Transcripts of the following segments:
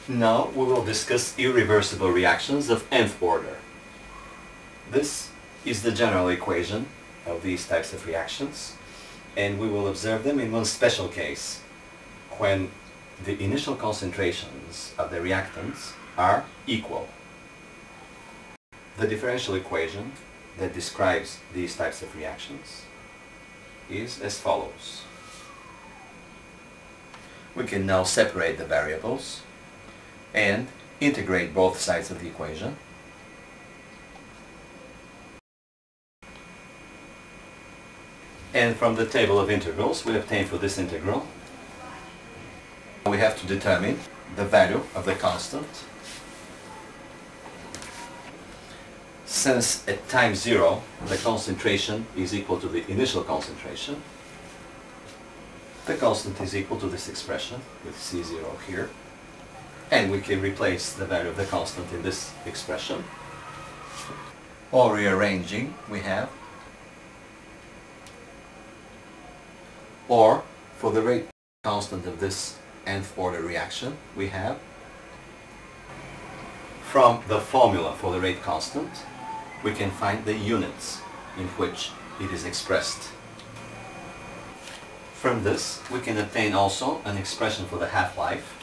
Now we will discuss irreversible reactions of nth order. This is the general equation of these types of reactions, and we will observe them in one special case, when the initial concentrations of the reactants are equal. The differential equation that describes these types of reactions is as follows. We can now separate the variables and integrate both sides of the equation. And from the table of integrals we obtain for this integral, we have to determine the value of the constant. Since at time 0 the concentration is equal to the initial concentration, the constant is equal to this expression with C0 here, and we can replace the value of the constant in this expression. Or rearranging, we have, or for the rate constant of this nth order reaction, we have, from the formula for the rate constant, we can find the units in which it is expressed. From this, we can obtain also an expression for the half-life.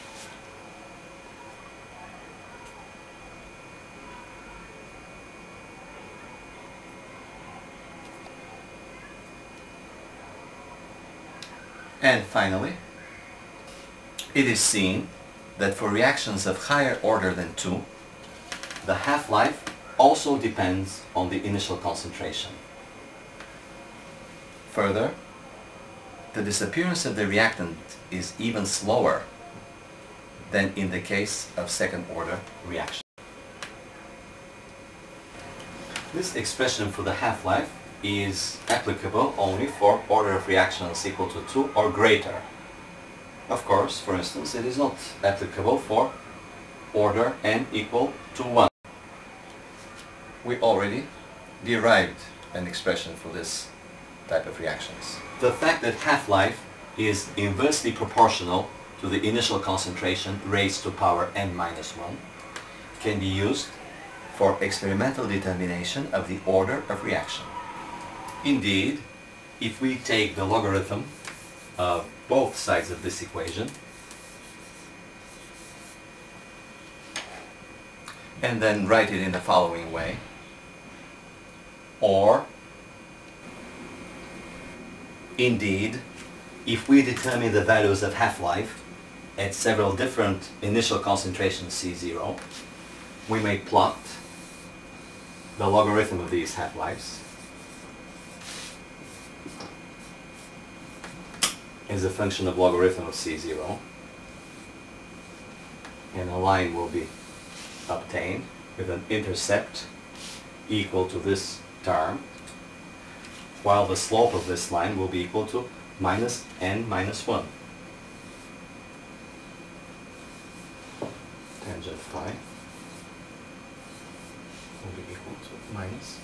And finally, it is seen that for reactions of higher order than 2, the half-life also depends on the initial concentration. Further, the disappearance of the reactant is even slower than in the case of second order reaction. This expression for the half-life is applicable only for order of reactions equal to 2 or greater. Of course, for instance, it is not applicable for order n equal to 1. We already derived an expression for this type of reactions. The fact that half-life is inversely proportional to the initial concentration raised to power n minus 1 can be used for experimental determination of the order of reaction. Indeed, if we take the logarithm of both sides of this equation and then write it in the following way, or indeed, if we determine the values of half-life at several different initial concentrations C0, we may plot the logarithm of these half-lives as a function of logarithm of C0, and a line will be obtained with an intercept equal to this term, while the slope of this line will be equal to minus n minus 1. Tangent phi will be equal to minus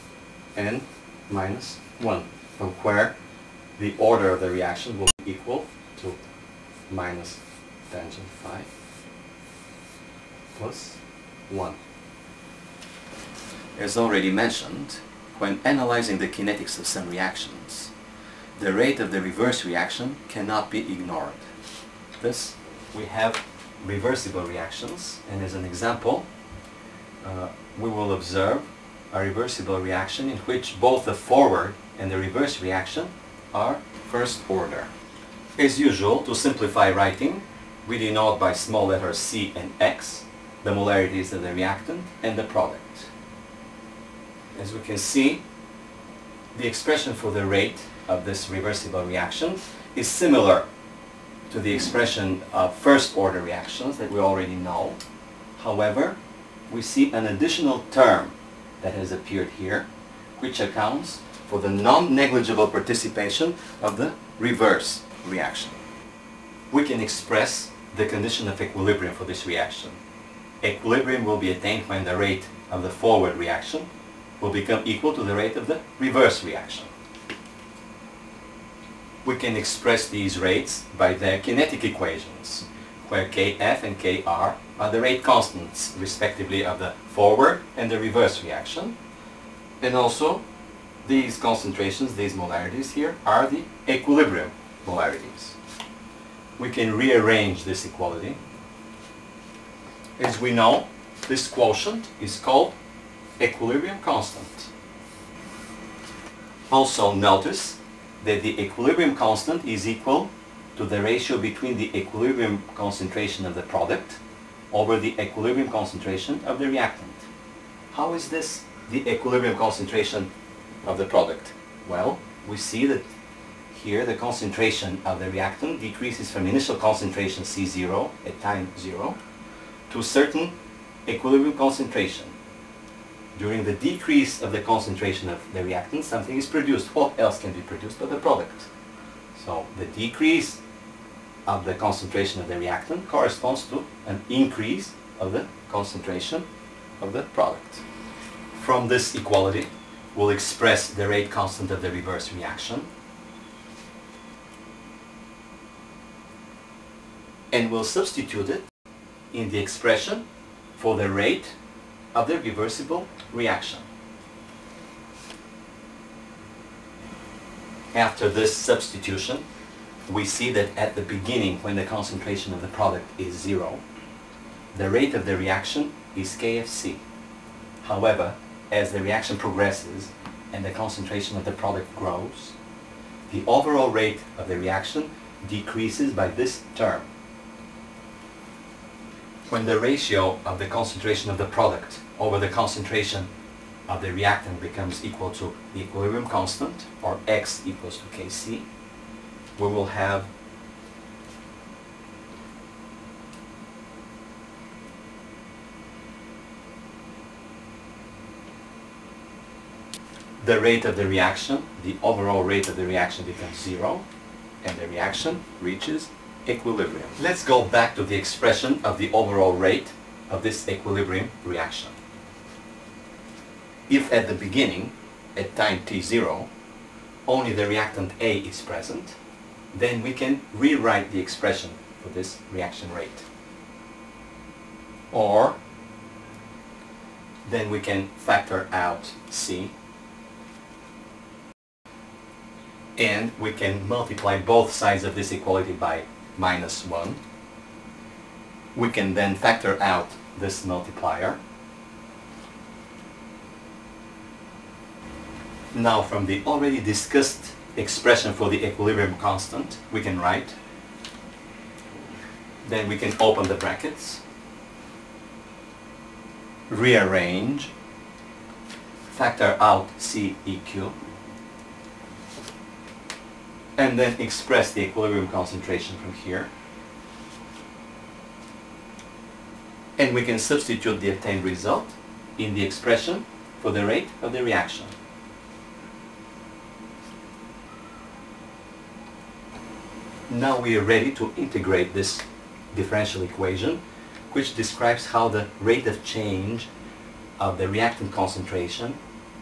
n minus 1, from where the order of the reaction will be equal to minus tangent phi plus 1. As already mentioned, when analyzing the kinetics of some reactions, the rate of the reverse reaction cannot be ignored. Thus, we have reversible reactions, and as an example, we will observe a reversible reaction in which both the forward and the reverse reaction are first order. As usual, to simplify writing, we denote by small letters C and X the molarities of the reactant and the product. As we can see, the expression for the rate of this reversible reaction is similar to the expression of first order reactions that we already know. However, we see an additional term that has appeared here, which accounts for the non-negligible participation of the reverse reaction. We can express the condition of equilibrium for this reaction. Equilibrium will be attained when the rate of the forward reaction will become equal to the rate of the reverse reaction. We can express these rates by their kinetic equations, where Kf and Kr are the rate constants, respectively, of the forward and the reverse reaction. And also, these concentrations, these molarities here, are the equilibrium molarities. We can rearrange this equality. As we know, this quotient is called equilibrium constant. Also notice that the equilibrium constant is equal to the ratio between the equilibrium concentration of the product over the equilibrium concentration of the reactant. How is this the equilibrium concentration of the product? Well, we see that here the concentration of the reactant decreases from initial concentration C0 at time 0 to a certain equilibrium concentration. During the decrease of the concentration of the reactant, something is produced. What else can be produced but the product? So the decrease of the concentration of the reactant corresponds to an increase of the concentration of the product. From this equality, we'll express the rate constant of the reverse reaction, and we'll substitute it in the expression for the rate of the reversible reaction. After this substitution, we see that at the beginning, when the concentration of the product is 0, the rate of the reaction is KFC. However, as the reaction progresses and the concentration of the product grows, the overall rate of the reaction decreases by this term. When the ratio of the concentration of the product over the concentration of the reactant becomes equal to the equilibrium constant, or X equals to Kc, we will have the rate of the reaction, the overall rate of the reaction becomes 0, and the reaction reaches equilibrium. Let's go back to the expression of the overall rate of this equilibrium reaction. If at the beginning, at time t0, only the reactant A is present, then we can rewrite the expression for this reaction rate. Or then we can factor out C, and we can multiply both sides of this equality by -1. We can then factor out this multiplier. Now, from the already discussed expression for the equilibrium constant, we can write, then we can open the brackets, rearrange, factor out CEQ, and then express the equilibrium concentration from here. And we can substitute the obtained result in the expression for the rate of the reaction. Now we are ready to integrate this differential equation, which describes how the rate of change of the reactant concentration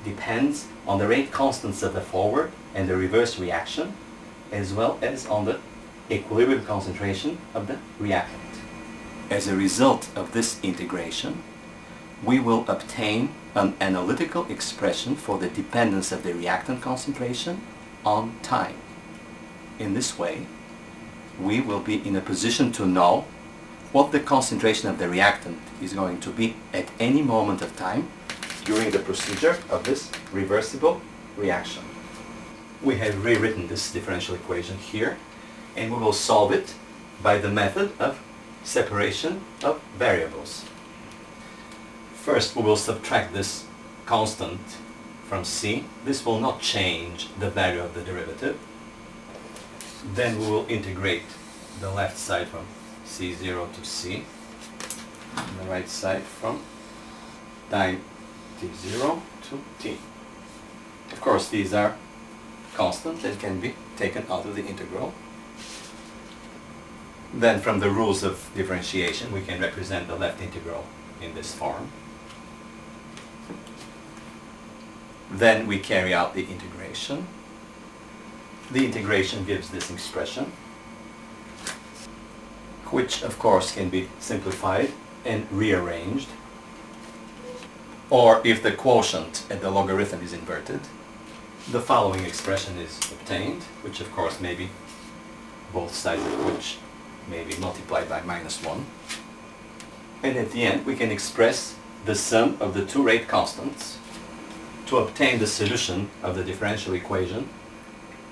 depends on the rate constants of the forward and the reverse reaction, as well as on the equilibrium concentration of the reactant. As a result of this integration, we will obtain an analytical expression for the dependence of the reactant concentration on time. In this way, we will be in a position to know what the concentration of the reactant is going to be at any moment of time during the procedure of this reversible reaction. We have rewritten this differential equation here, and we will solve it by the method of separation of variables. First, we will subtract this constant from C. This will not change the value of the derivative. Then we will integrate the left side from C0 to C, and the right side from time t0 to t. Of course, these are constant and can be taken out of the integral. Then from the rules of differentiation, we can represent the left integral in this form. Then we carry out the integration. The integration gives this expression, which of course can be simplified and rearranged, or if the quotient at the logarithm is inverted, the following expression is obtained, which of course may be both sides of which may be multiplied by -1. And at the end we can express the sum of the two rate constants to obtain the solution of the differential equation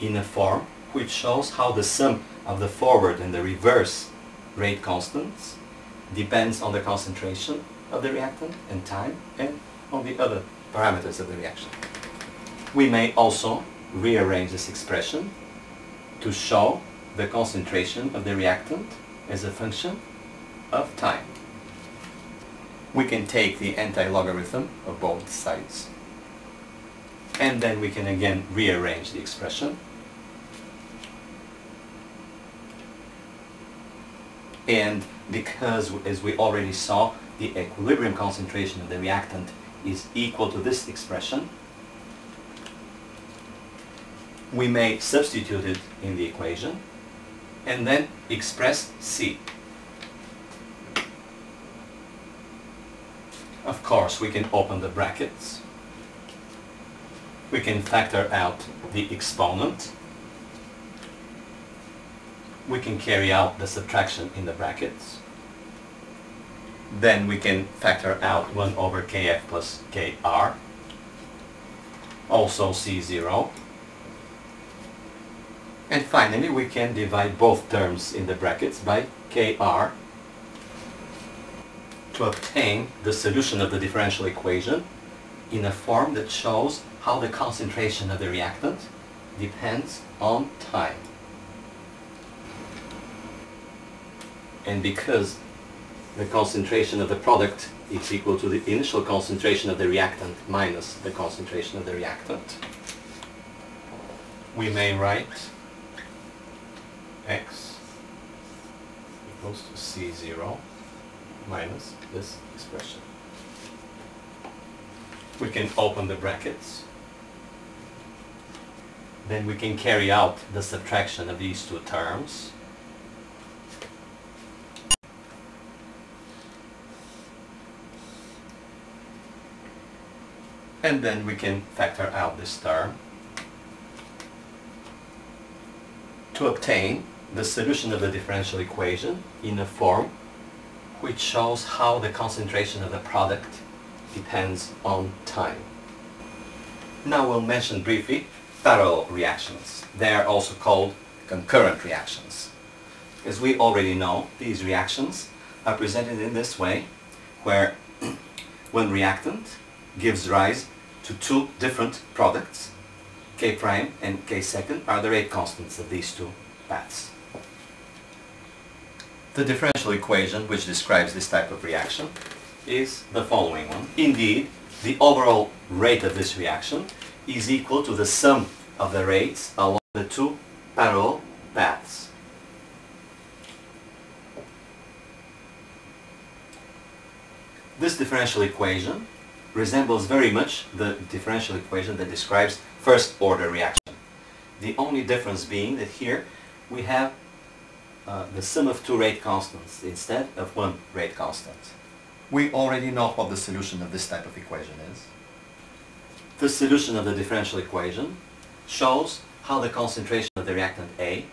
in a form which shows how the sum of the forward and the reverse rate constants depends on the concentration of the reactant and time and on the other parameters of the reaction. We may also rearrange this expression to show the concentration of the reactant as a function of time. We can take the anti-logarithm of both sides, and then we can again rearrange the expression. And because, as we already saw, the equilibrium concentration of the reactant is equal to this expression, we may substitute it in the equation and then express C. Of course, we can open the brackets. We can factor out the exponent. We can carry out the subtraction in the brackets. Then we can factor out 1 over kf plus kr. Also C0. And finally, we can divide both terms in the brackets by kr to obtain the solution of the differential equation in a form that shows how the concentration of the reactant depends on time. And because the concentration of the product is equal to the initial concentration of the reactant minus the concentration of the reactant, we may write x equals to C0 minus this expression. We can open the brackets. Then we can carry out the subtraction of these two terms. And then we can factor out this term to obtain the solution of the differential equation in a form which shows how the concentration of the product depends on time. Now we'll mention briefly parallel reactions. They are also called concurrent reactions. As we already know, these reactions are presented in this way, where one reactant gives rise to two different products. K prime and K second are the rate constants of these two paths. The differential equation which describes this type of reaction is the following one. Indeed, the overall rate of this reaction is equal to the sum of the rates along the two parallel paths. This differential equation resembles very much the differential equation that describes first order reaction. The only difference being that here we have the sum of two rate constants instead of one rate constant. We already know what the solution of this type of equation is. The solution of the differential equation shows how the concentration of the reactant A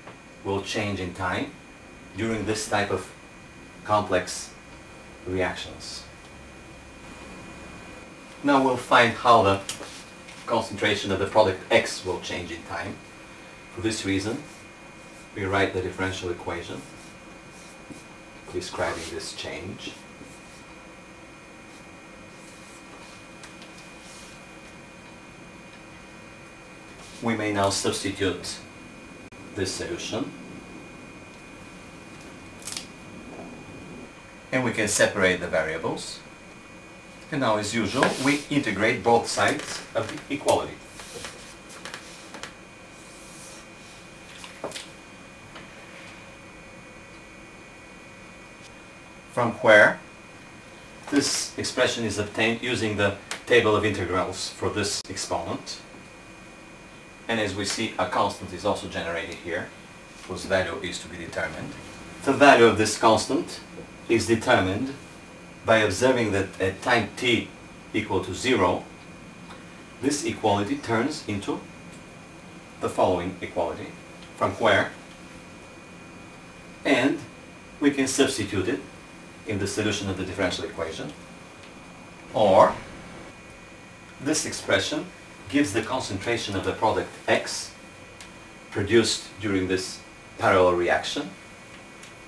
will change in time during this type of complex reactions. Now we'll find how the concentration of the product X will change in time. For this reason, we write the differential equation describing this change. We may now substitute this solution, and we can separate the variables. And now, as usual, we integrate both sides of the equality. From where this expression is obtained using the table of integrals for this exponent. And as we see, a constant is also generated here, whose value is to be determined. The value of this constant is determined by observing that at time t equal to 0, this equality turns into the following equality, from where, and we can substitute it in the solution of the differential equation, or this expression gives the concentration of the product X produced during this parallel reaction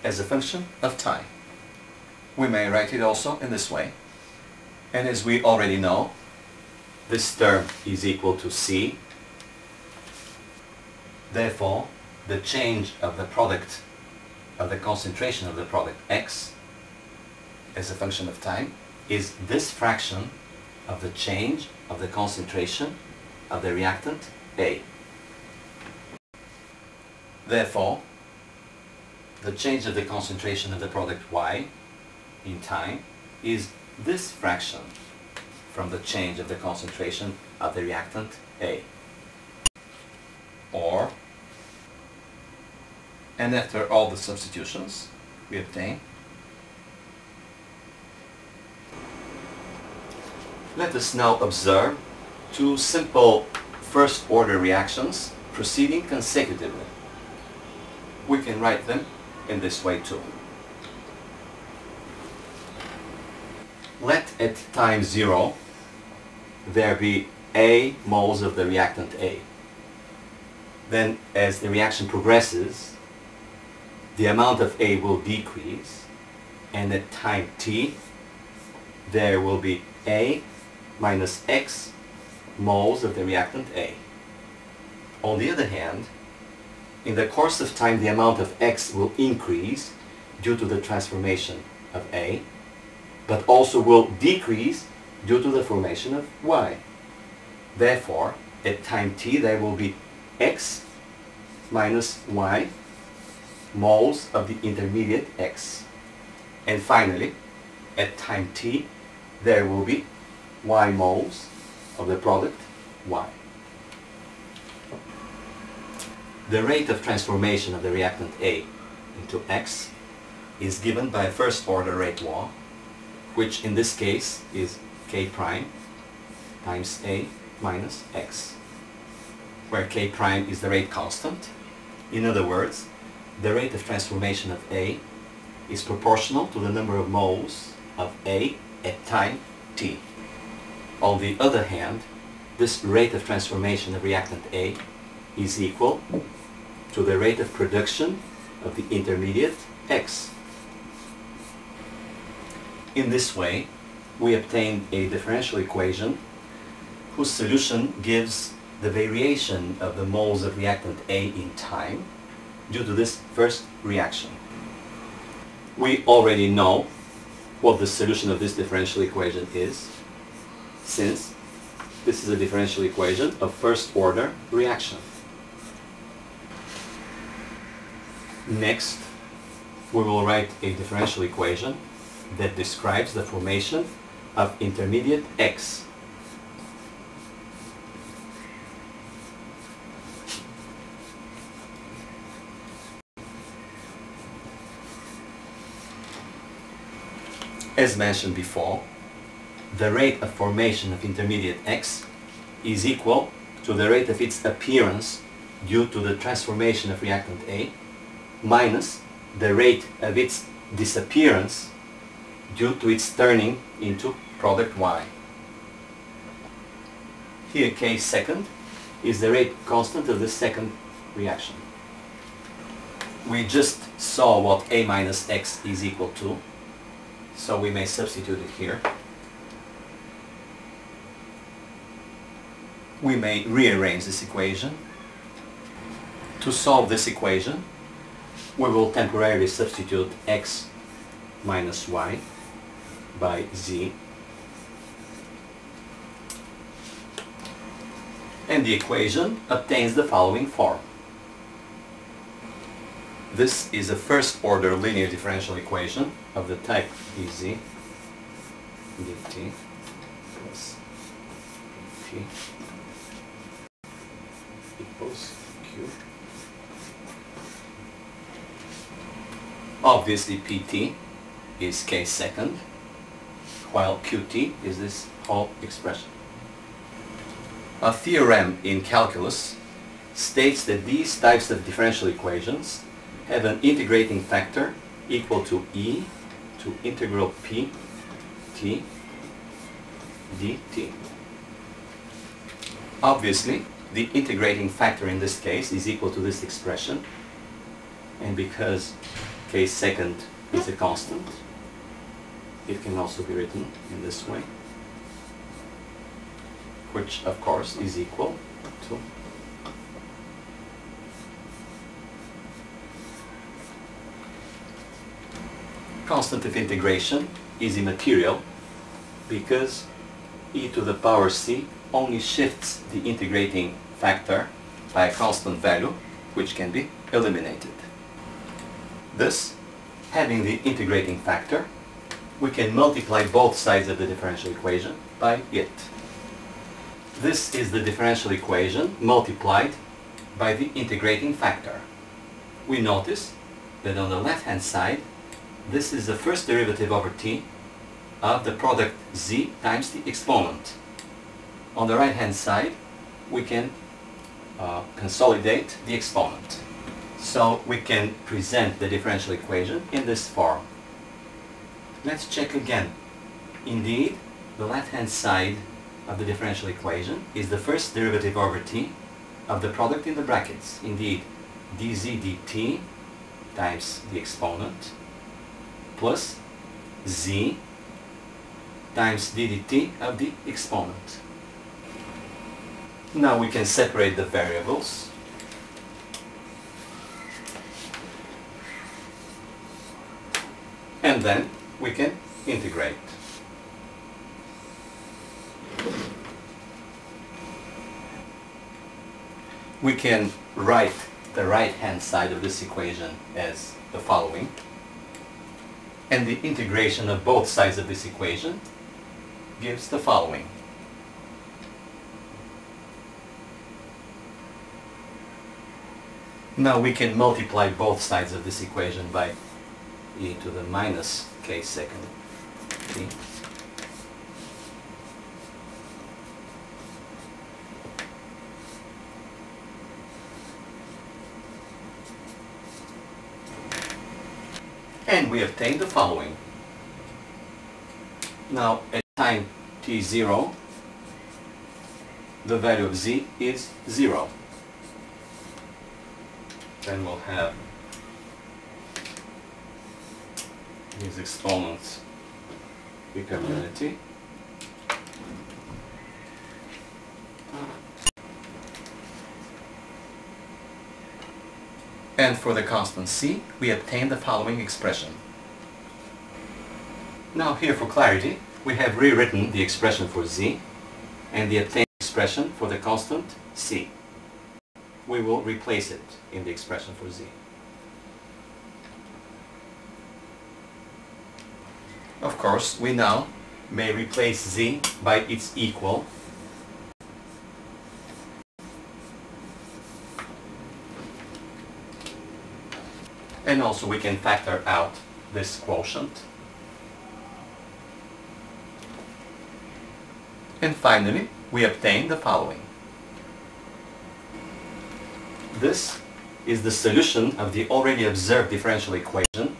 as a function of time. We may write it also in this way, and as we already know, this term is equal to C. Therefore, the change of the product of the concentration of the product X as a function of time is this fraction of the change of the concentration of the reactant A. Therefore, the change of the concentration of the product Y in time is this fraction from the change of the concentration of the reactant A. Or, and after all the substitutions, we obtain. Let us now observe two simple first-order reactions proceeding consecutively. We can write them in this way too. Let at time 0 there be A moles of the reactant A. Then as the reaction progresses, the amount of A will decrease, and at time t there will be A minus X moles of the reactant A. On the other hand, in the course of time the amount of X will increase due to the transformation of A, but also will decrease due to the formation of Y. Therefore, at time t there will be X minus Y moles of the intermediate X. And finally, at time t there will be Y moles of the product Y. The rate of transformation of the reactant A into X is given by a first-order rate law, which in this case is K prime times A minus X, where K prime is the rate constant. In other words, the rate of transformation of A is proportional to the number of moles of A at time t. On the other hand, this rate of transformation of reactant A is equal to the rate of production of the intermediate X. In this way, we obtain a differential equation whose solution gives the variation of the moles of reactant A in time due to this first reaction. We already know what the solution of this differential equation is, since this is a differential equation of first-order reaction. Next, we will write a differential equation that describes the formation of intermediate X. As mentioned before, the rate of formation of intermediate X is equal to the rate of its appearance due to the transformation of reactant A minus the rate of its disappearance due to its turning into product Y. Here K second is the rate constant of the second reaction. We just saw what A minus X is equal to, so we may substitute it here. We may rearrange this equation. To solve this equation, we will temporarily substitute X minus Y by Z, and the equation obtains the following form. This is a first-order linear differential equation of the type dz dt plus T equals Q. Obviously Pt is K second, while qt is this whole expression. A theorem in calculus states that these types of differential equations have an integrating factor equal to e to integral p t dt. Obviously, the integrating factor in this case is equal to this expression, and because k second is a constant, it can also be written in this way, which of course is equal to constant of integration is immaterial because e to the power c only shifts the integrating factor by a constant value, which can be eliminated. Thus, having the integrating factor, we can multiply both sides of the differential equation by it. This is the differential equation multiplied by the integrating factor. We notice that on the left-hand side, this is the first derivative over t of the product z times the exponent. On the right-hand side, we can consolidate the exponent. So we can present the differential equation in this form. Let's check again. Indeed, the left-hand side of the differential equation is the first derivative over t of the product in the brackets. Indeed, dz dt times the exponent plus z times ddt of the exponent. Now we can separate the variables. And then we can integrate. We can write the right-hand side of this equation as the following. And the integration of both sides of this equation gives the following. Now we can multiply both sides of this equation by e to the minus k second t. And we obtain the following. Now at time t0, the value of z is 0. Then we'll have these exponents become unity. And for the constant c, we obtain the following expression. Now here for clarity, we have rewritten the expression for z and the obtained expression for the constant c. We will replace it in the expression for z. Of course, we now may replace z by its equal. And also we can factor out this quotient. And finally, we obtain the following. This is the solution of the already observed differential equation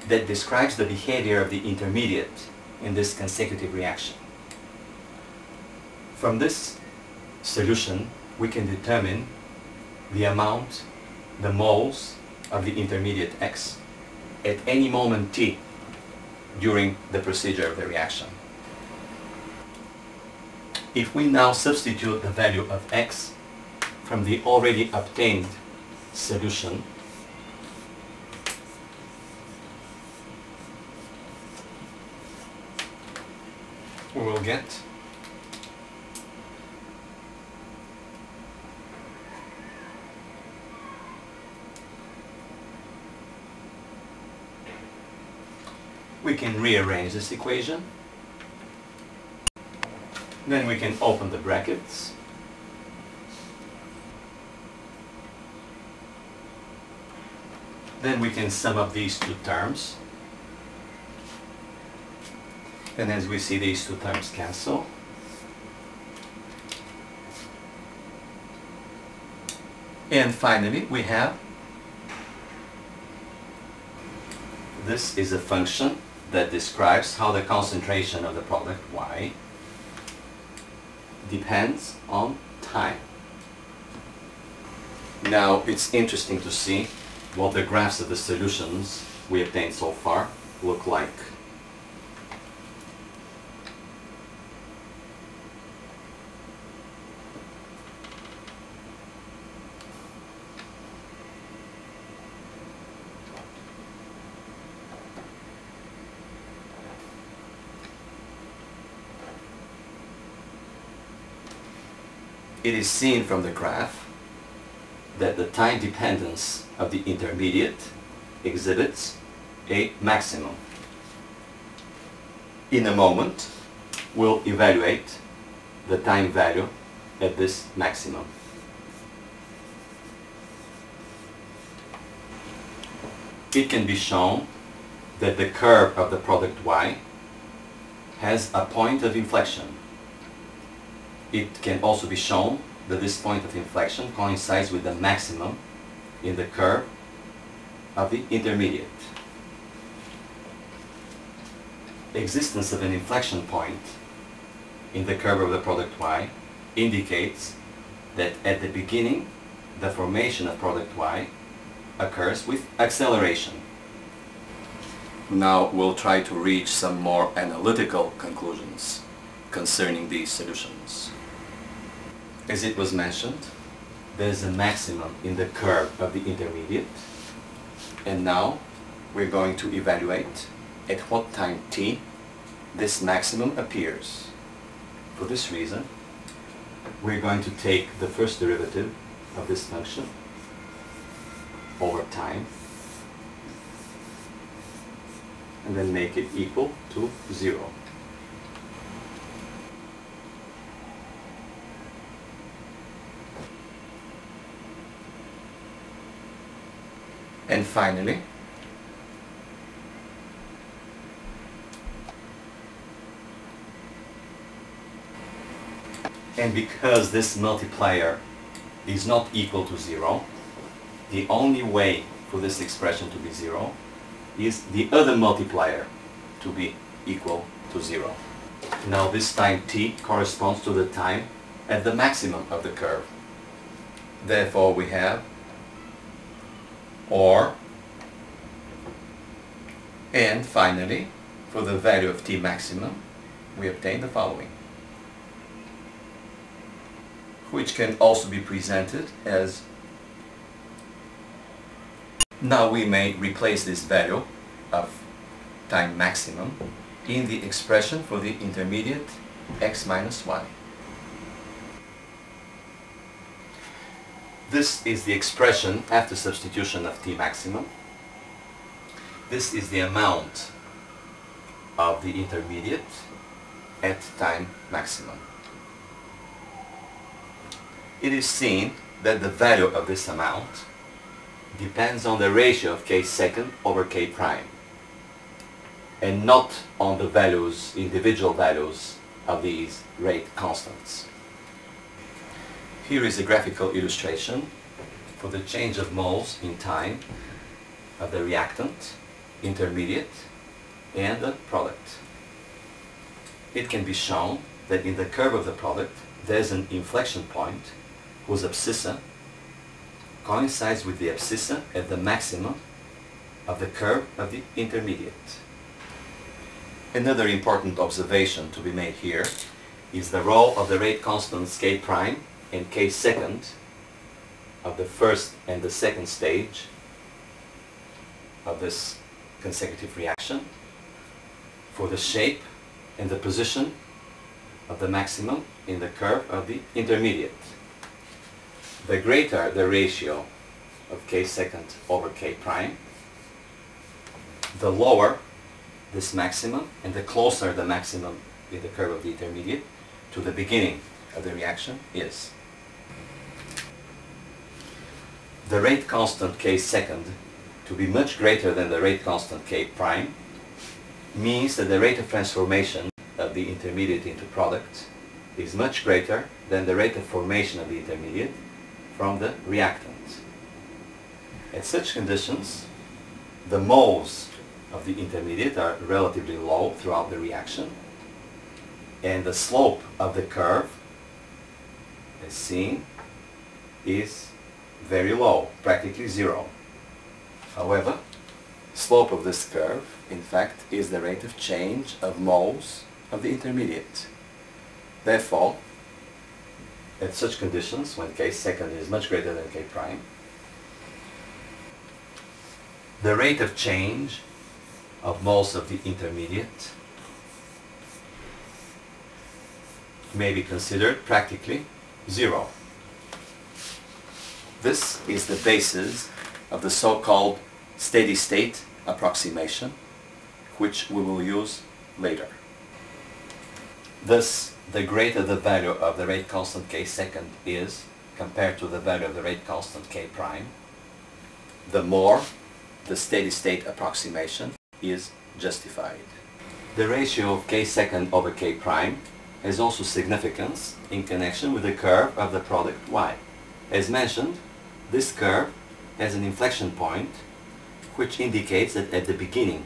that describes the behavior of the intermediate in this consecutive reaction. From this solution, we can determine the amount, the moles of the intermediate x at any moment t during the procedure of the reaction. If we now substitute the value of x from the already obtained solution, we will get we can rearrange this equation. Then we can open the brackets. Then we can sum up these two terms. And as we see, these two terms cancel. And finally, we have this is a function that describes how the concentration of the product y depends on time. Now it's interesting to see what the graphs of the solutions we obtained so far look like. It is seen from the graph that the time dependence of the intermediate exhibits a maximum. In a moment, we'll evaluate the time value at this maximum. It can be shown that the curve of the product y has a point of inflection. It can also be shown that this point of inflection coincides with the maximum in the curve of the intermediate. The existence of an inflection point in the curve of the product y indicates that at the beginning the formation of product y occurs with acceleration. Now we'll try to reach some more analytical conclusions concerning these solutions. As it was mentioned, there is a maximum in the curve of the intermediate, and now we're going to evaluate at what time t this maximum appears. For this reason, we're going to take the first derivative of this function over time and then make it equal to 0. And finally, and because this multiplier is not equal to 0, the only way for this expression to be 0 is the other multiplier to be equal to 0. Now this time t corresponds to the time at the maximum of the curve. Therefore we have or, and finally, for the value of t maximum, we obtain the following, which can also be presented as, now we may replace this value of time maximum in the expression for the intermediate x minus y. This is the expression after substitution of t maximum. This is the amount of the intermediate at time maximum. It is seen that the value of this amount depends on the ratio of k second over k prime, and not on the values, individual values of these rate constants. Here is a graphical illustration for the change of moles in time of the reactant, intermediate, and the product. It can be shown that in the curve of the product there is an inflection point whose abscissa coincides with the abscissa at the maximum of the curve of the intermediate. Another important observation to be made here is the role of the rate constants k prime and k second of the first and the second stage of this consecutive reaction for the shape and the position of the maximum in the curve of the intermediate. The greater the ratio of k second over k prime, the lower this maximum and the closer the maximum in the curve of the intermediate to the beginning of the reaction is. The rate constant k second to be much greater than the rate constant k prime, means that the rate of transformation of the intermediate into product is much greater than the rate of formation of the intermediate from the reactant. At such conditions, the moles of the intermediate are relatively low throughout the reaction, and the slope of the curve, as seen, is very low, practically zero. However, slope of this curve, in fact, is the rate of change of moles of the intermediate. Therefore, at such conditions, when K second is much greater than K prime, the rate of change of moles of the intermediate may be considered practically zero. This is the basis of the so-called steady state approximation, which we will use later. Thus, the greater the value of the rate constant K second is compared to the value of the rate constant K prime, the more the steady state approximation is justified. The ratio of K second over K prime has also significance in connection with the curve of the product Y. As mentioned, this curve has an inflection point which indicates that at the beginning,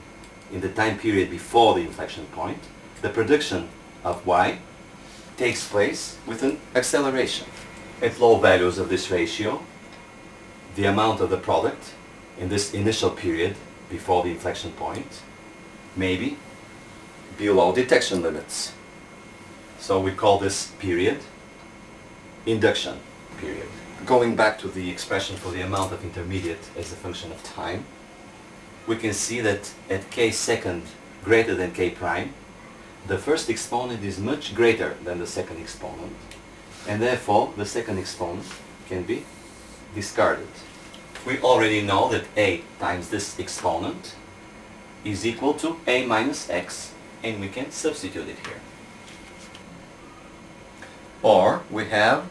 in the time period before the inflection point, the production of Y takes place with an acceleration. At low values of this ratio, the amount of the product in this initial period before the inflection point may be below detection limits. So we call this period induction period. Going back to the expression for the amount of intermediate as a function of time, we can see that at K second greater than K prime, the first exponent is much greater than the second exponent, and therefore the second exponent can be discarded. We already know that A times this exponent is equal to A minus X, and we can substitute it here. Or we have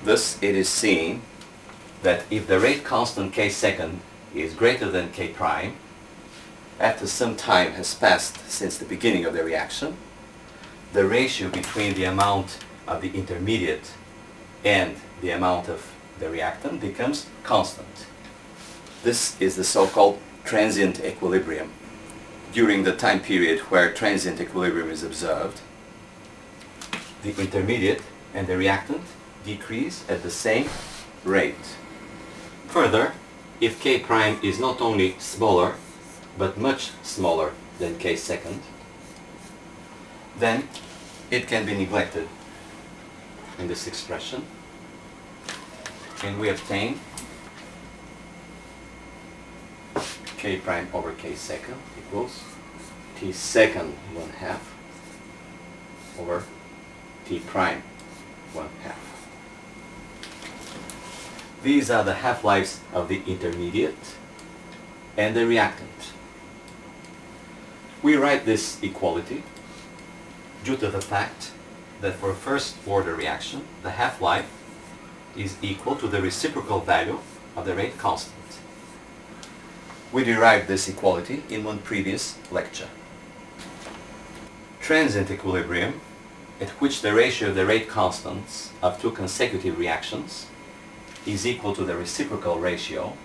thus it is seen that if the rate constant K second is greater than K prime, after some time has passed since the beginning of the reaction, the ratio between the amount of the intermediate and the amount of the reactant becomes constant. This is the so-called transient equilibrium. During the time period where transient equilibrium is observed, the intermediate and the reactant decrease at the same rate. Further, if K prime is not only smaller, but much smaller than K second, then it can be neglected in this expression, and we obtain K prime over K second equals T second 1/2 over T prime 1/2. These are the half-lives of the intermediate and the reactant. We write this equality due to the fact that for a first-order reaction, the half-life is equal to the reciprocal value of the rate constant. We derived this equality in one previous lecture. Transient equilibrium, at which the ratio of the rate constants of two consecutive reactions is equal to the reciprocal ratio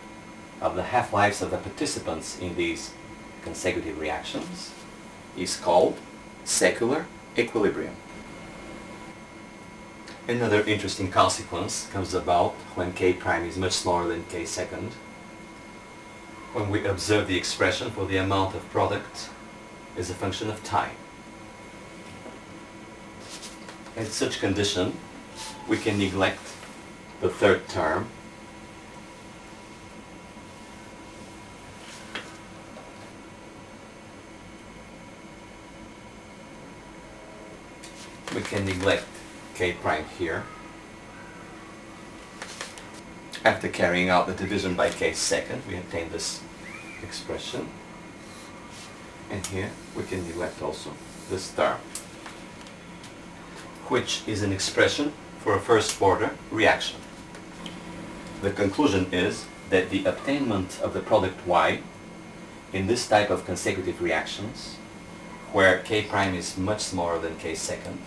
of the half-lives of the participants in these consecutive reactions, is called secular equilibrium. Another interesting consequence comes about when K prime is much smaller than K second, when we observe the expression for the amount of product as a function of time. At such condition, we can neglect the third term, we can neglect K prime here. After carrying out the division by K second, we obtain this expression, and here we can neglect also this term, which is an expression for a first-order reaction. The conclusion is that the attainment of the product Y in this type of consecutive reactions, where k prime is much smaller than k second,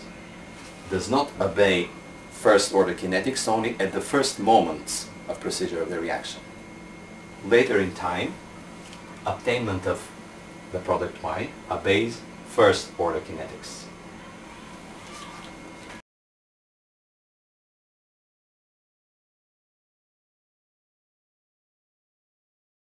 does not obey first order kinetics only at the first moments of procedure of the reaction. Later in time, obtainment of the product y obeys first order kinetics.